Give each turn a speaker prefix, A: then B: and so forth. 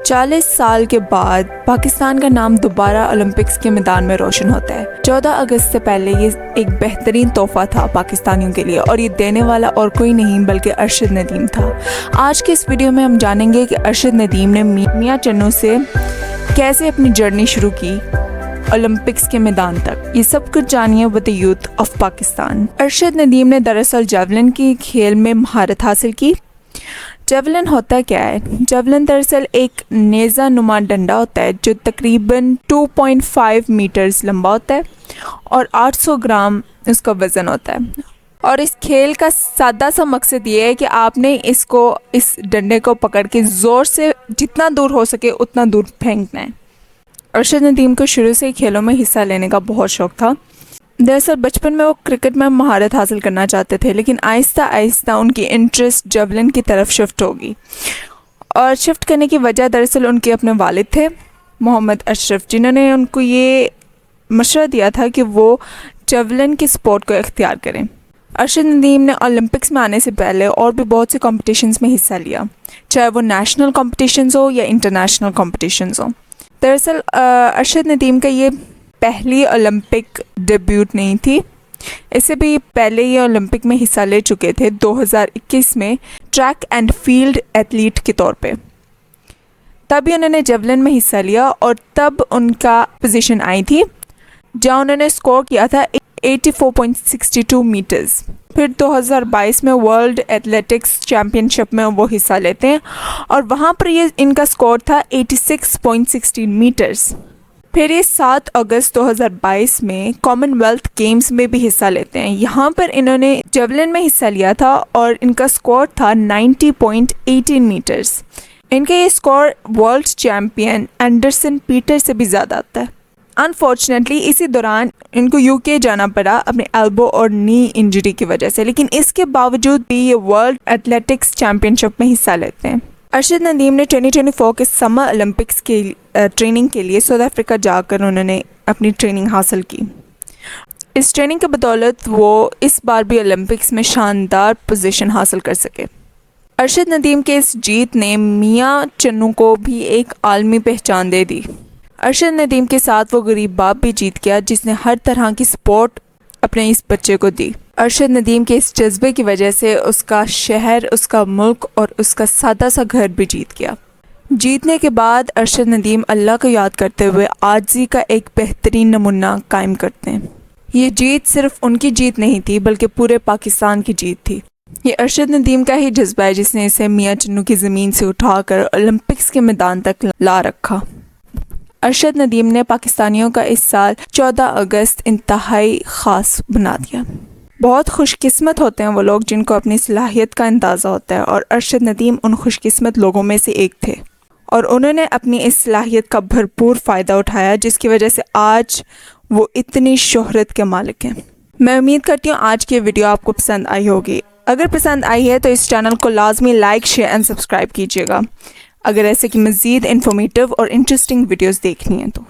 A: 40 साल के बाद पाकिस्तान का नाम दोबारा ओलंपिक्स के मैदान में रोशन होता है। 14 अगस्त से पहले ये एक बेहतरीन तोहफा था पाकिस्तानियों के लिए और ये देने वाला और कोई नहीं बल्कि अरशद नदीम था। आज के इस वीडियो में हम जानेंगे कि अरशद नदीम ने मियां चन्नू से कैसे अपनी जर्नी शुरू की ओलंपिक्स के मैदान तक। ये सब कुछ जानिए with the youth of Pakistan. Arshad Nadeem ने दरअसल जेवलिन की खेल में महारत हासिल की। जेवलिन होता क्या है? जेवलिन दरअसल एक नेज़ा नुमा डंडा होता है जो तकरीबन 2.5 मीटर्स लंबा होता है और 800 ग्राम उसका वज़न होता है। और इस खेल का सादा सा मकसद ये है कि आपने इस डंडे को पकड़ के ज़ोर से जितना दूर हो सके उतना दूर फेंकना है। अरशद नदीम को शुरू से ही खेलों में हिस्सा लेने का बहुत शौक़ था। दरअसल बचपन में वो क्रिकेट में महारत हासिल करना चाहते थे, लेकिन आहिस्ता आहिस्ता उनकी इंटरेस्ट जेवलिन की तरफ शिफ्ट होगी। और शिफ्ट करने की वजह दरअसल उनके अपने वालिद थे मोहम्मद अशरफ, जिन्होंने उनको ये मशवरा दिया था कि वो जेवलिन की स्पोर्ट को इख्तियार करें। अरशद नदीम ने ओलंपिक्स में आने से पहले और भी बहुत से कॉम्पिटिशन्स में हिस्सा लिया, चाहे वो नेशनल कॉम्पिटिशन्स हो या इंटरनेशनल कॉम्पिटिशन्स हो। दरअसल अरशद नदीम का ये पहली ओलंपिक डेब्यूट नहीं थी, इससे भी पहले ये ओलंपिक में हिस्सा ले चुके थे 2021 में ट्रैक एंड फील्ड एथलीट के तौर पे। तभी उन्होंने जेवलिन में हिस्सा लिया और तब उनका पोजीशन आई थी जहाँ उन्होंने स्कोर किया था 84.62 मीटर्स। फिर 2022 में वर्ल्ड एथलेटिक्स चैम्पियनशिप में वो हिस्सा लेते हैं और वहाँ पर ये इनका स्कोर था 86.16 मीटर्स। फिर ये 7 अगस्त 2022 में कॉमनवेल्थ गेम्स में भी हिस्सा लेते हैं। यहाँ पर इन्होंने जेवलिन में हिस्सा लिया था और इनका स्कोर था 90.18 मीटर्स। इनका ये score world champion Anderson Peter से भी ज़्यादा आता है। अनफॉर्चुनेटली इसी दौरान इनको यूके जाना पड़ा अपने एल्बो और नी इंजरी की वजह से, लेकिन इसके बावजूद भी ये वर्ल्ड एथलेटिक्स चैम्पियनशिप में हिस्सा लेते हैं। अरशद नदीम ने 2024 के समर ओलंपिक्स के ट्रेनिंग के लिए साउथ अफ्रीका जाकर उन्होंने अपनी ट्रेनिंग हासिल की। इस ट्रेनिंग के बदौलत वो इस बार भी ओलंपिक्स में शानदार पोजीशन हासिल कर सके। अरशद नदीम के इस जीत ने मियां चन्नू को भी एक आलमी पहचान दे दी। अरशद नदीम के साथ वो गरीब बाप भी जीत गया जिसने हर तरह की सपोर्ट अपने इस बच्चे को दी। अरशद नदीम के इस जज्बे की वजह से उसका शहर, उसका मुल्क और उसका सादा सा घर भी जीत गया। जीतने के बाद अरशद नदीम अल्लाह को याद करते हुए आजिज़ी का एक बेहतरीन नमूना कायम करते हैं। ये जीत सिर्फ उनकी जीत नहीं थी बल्कि पूरे पाकिस्तान की जीत थी। ये अरशद नदीम का ही जज्बा है जिसने इसे मियां चन्नू की ज़मीन से उठाकर ओलंपिक्स के मैदान तक ला रखा। अरशद नदीम ने पाकिस्तानियों का इस साल 14 अगस्त इंतहाई ख़ास बना दिया। बहुत खुशकिस्मत होते हैं वो लोग जिनको अपनी सलाहियत का अंदाज़ा होता है और अरशद नदीम उन खुशकिस्मत लोगों में से एक थे और उन्होंने अपनी इस सलाहियत का भरपूर फ़ायदा उठाया जिसकी वजह से आज वो इतनी शोहरत के मालिक हैं। मैं उम्मीद करती हूँ आज की वीडियो आपको पसंद आई होगी। अगर पसंद आई है तो इस चैनल को लाजमी लाइक, शेयर एंड सब्सक्राइब कीजिएगा अगर ऐसे की मज़ीद इन्फॉर्मेटिव और इंटरेस्टिंग वीडियोज़ देखनी है तो।